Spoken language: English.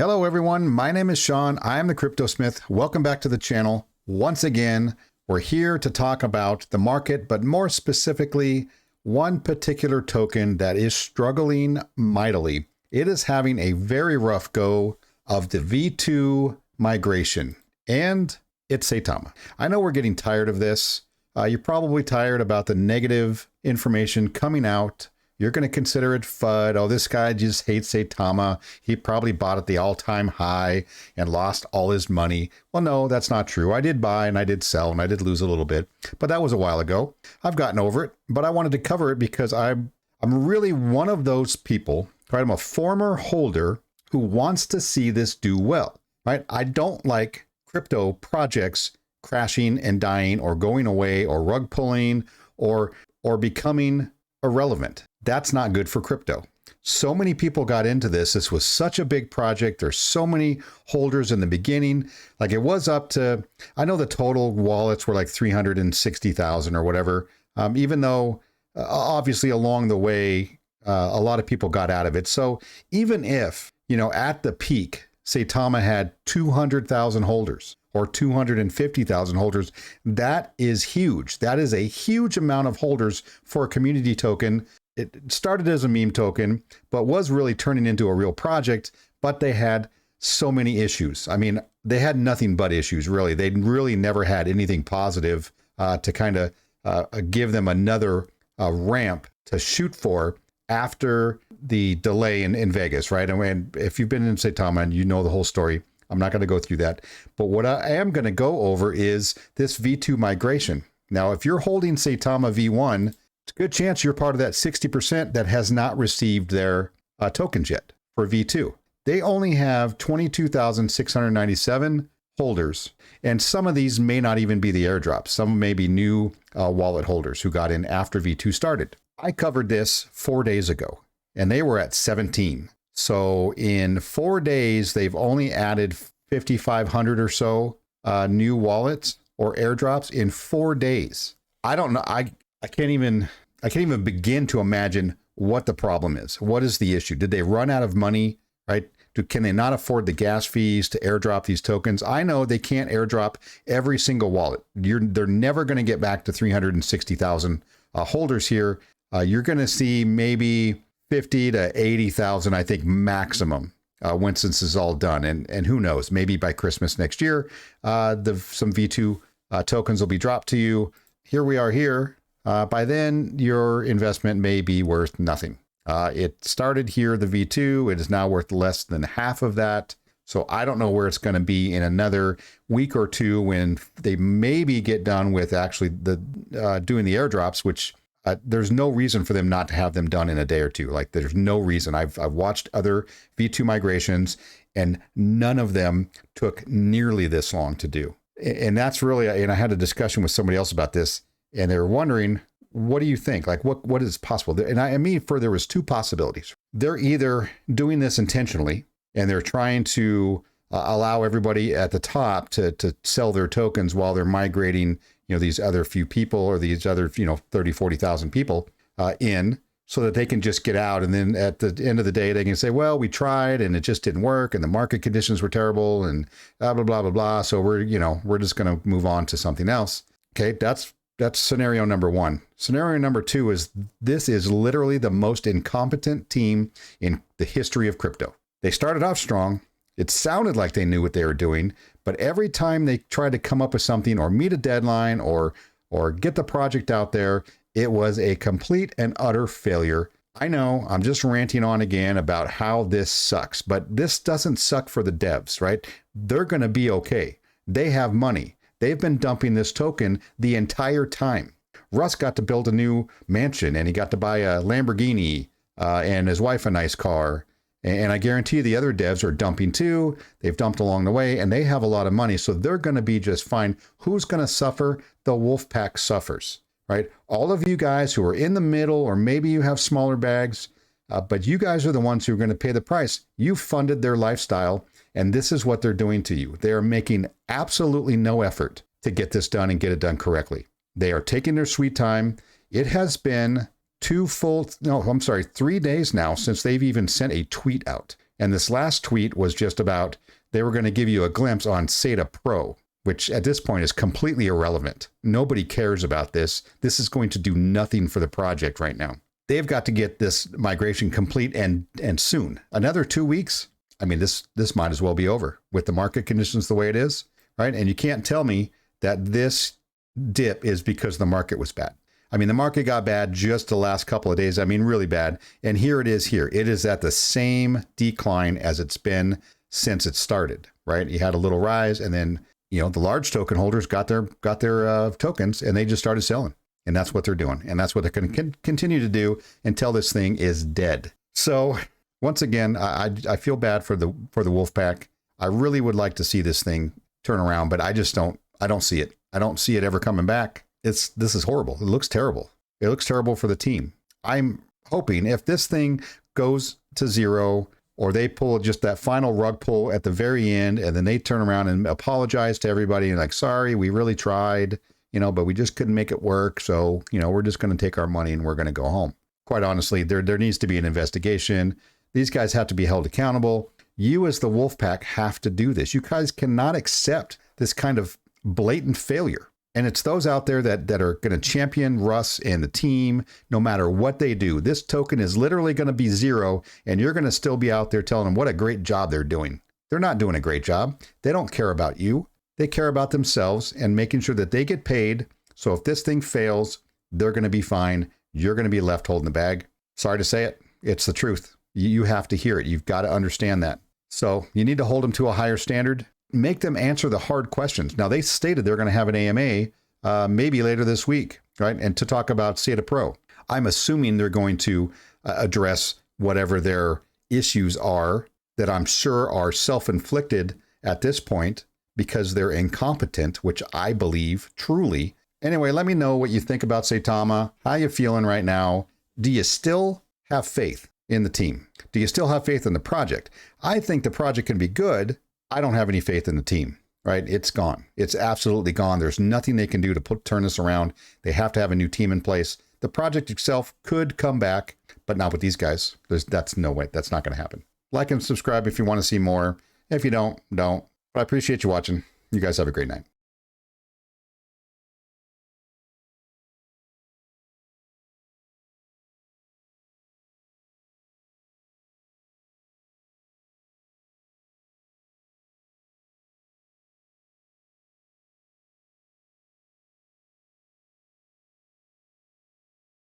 Hello everyone, my name is Sean. I am the Crypto Smith. Welcome back to the channel. Once again, we're here to talk about the market, but more specifically, one particular token that is struggling mightily. It is having a very rough go of the V2 migration, and it's Saitama. I know we're getting tired of this. You're probably tired about the negative information coming out. You're going to consider it FUD. Oh, this guy just hates Saitama. He probably bought at the all-time high and lost all his money. Well, no, that's not true. I did buy and I did sell and I did lose a little bit, but that was a while ago. I've gotten over it, but I wanted to cover it because I'm really one of those people, right? I'm a former holder who wants to see this do well, right? I don't like crypto projects crashing and dying or going away or rug pulling or becoming irrelevant. That's not good for crypto. So many people got into this. This was such a big project. There's so many holders in the beginning. Like it was up to, I know the total wallets were like 360,000 or whatever. Even though obviously along the way, a lot of people got out of it. So even if, at the peak, Saitama had 200,000 holders or 250,000 holders, that is huge. That is a huge amount of holders for a community token. It started as a meme token, but was really turning into a real project, but they had so many issues. I mean, they had nothing but issues, really. They really never had anything positive to kind of give them another ramp to shoot for after the delay in Vegas, right? And if you've been in Saitama and you know the whole story, I'm not going to go through that. But what I am going to go over is this V2 migration. Now, if you're holding Saitama V1, it's a good chance you're part of that 60% that has not received their tokens yet for V2. They only have 22,697 holders, and some of these may not even be the airdrops. Some may be new wallet holders who got in after V2 started. I covered this 4 days ago, and they were at 17. So in 4 days, they've only added 5,500 or so new wallets or airdrops in 4 days. I don't know. I can't even begin to imagine what the problem is. What is the issue? Did they run out of money, right? Can they not afford the gas fees to airdrop these tokens? I know they can't airdrop every single wallet. They're never going to get back to 360,000 holders here. You're going to see maybe 50 to 80,000, I think, maximum once this is all done. And who knows, maybe by Christmas next year, some V2 tokens will be dropped to you. Here we are here. By then, your investment may be worth nothing. It started here, the V2. It is now worth less than half of that. So I don't know where it's going to be in another week or two when they maybe get done with actually doing the airdrops, which there's no reason for them not to have them done in a day or two. Like there's no reason. I've watched other V2 migrations and none of them took nearly this long to do. And that's really, and I had a discussion with somebody else about this and they were wondering, what do you think? Like what is possible? And I mean, there was two possibilities. They're either doing this intentionally and they're trying to allow everybody at the top to sell their tokens while they're migrating these other few people or these other, 30, 40,000 people in so that they can just get out. And then at the end of the day, they can say, well, we tried and it just didn't work and the market conditions were terrible and blah, blah, blah, blah, blah. So we're just going to move on to something else. Okay. That's scenario number one. Scenario number two is this is literally the most incompetent team in the history of crypto. They started off strong. It sounded like they knew what they were doing, but every time they tried to come up with something or meet a deadline or get the project out there, it was a complete and utter failure. I know I'm just ranting on again about how this sucks, but this doesn't suck for the devs, right? They're going to be okay. They have money. They've been dumping this token the entire time. Russ got to build a new mansion and he got to buy a Lamborghini and his wife a nice car. And I guarantee the other devs are dumping too. They've dumped along the way and they have a lot of money. So they're going to be just fine. Who's going to suffer? The Wolfpack suffers, right? All of you guys who are in the middle, or maybe you have smaller bags, but you guys are the ones who are going to pay the price. You funded their lifestyle and this is what they're doing to you. They are making absolutely no effort to get this done and get it done correctly. They are taking their sweet time. It has been 3 days now since they've even sent a tweet out. And this last tweet was just about they were going to give you a glimpse on Saitama Pro, which at this point is completely irrelevant. Nobody cares about this. This is going to do nothing for the project right now. They've got to get this migration complete and soon. Another 2 weeks. I mean, this might as well be over with the market conditions the way it is, right? And you can't tell me that this dip is because the market was bad. I mean, the market got bad just the last couple of days. I mean, really bad. And here it is here. It is at the same decline as it's been since it started, right? You had a little rise, and then, you know, the large token holders got their tokens, and they just started selling. And that's what they're doing. And that's what they're going to continue to do until this thing is dead. So once again, I feel bad for the Wolfpack. I really would like to see this thing turn around, but I don't see it. I don't see it ever coming back. This is horrible. It looks terrible. It looks terrible for the team. I'm hoping if this thing goes to zero, or they pull just that final rug pull at the very end, and then they turn around and apologize to everybody and like, sorry, we really tried, you know, but we just couldn't make it work. So, you know, we're just going to take our money and we're going to go home. Quite honestly, there needs to be an investigation. These guys have to be held accountable. You as the Wolfpack have to do this. You guys cannot accept this kind of blatant failure. And it's those out there that are going to champion Russ and the team no matter what they do. This token is literally going to be zero, and you're going to still be out there telling them what a great job they're doing. They're not doing a great job. They don't care about you. They care about themselves and making sure that they get paid. So if this thing fails, they're going to be fine. You're going to be left holding the bag. Sorry to say it. It's the truth. You have to hear it. You've got to understand that. So you need to hold them to a higher standard. Make them answer the hard questions. Now, they stated they're going to have an AMA maybe later this week, right? And to talk about Saitama Pro. I'm assuming they're going to address whatever their issues are that I'm sure are self-inflicted at this point because they're incompetent, which I believe truly. Anyway, let me know what you think about Saitama. How you feeling right now? Do you still have faith in the team? Do you still have faith in the project? I think the project can be good. I don't have any faith in the team, right? It's gone. It's absolutely gone. There's nothing they can do to turn this around. They have to have a new team in place. The project itself could come back, but not with these guys. That's no way. That's not going to happen. Like and subscribe if you want to see more. If you don't. But I appreciate you watching. You guys have a great night.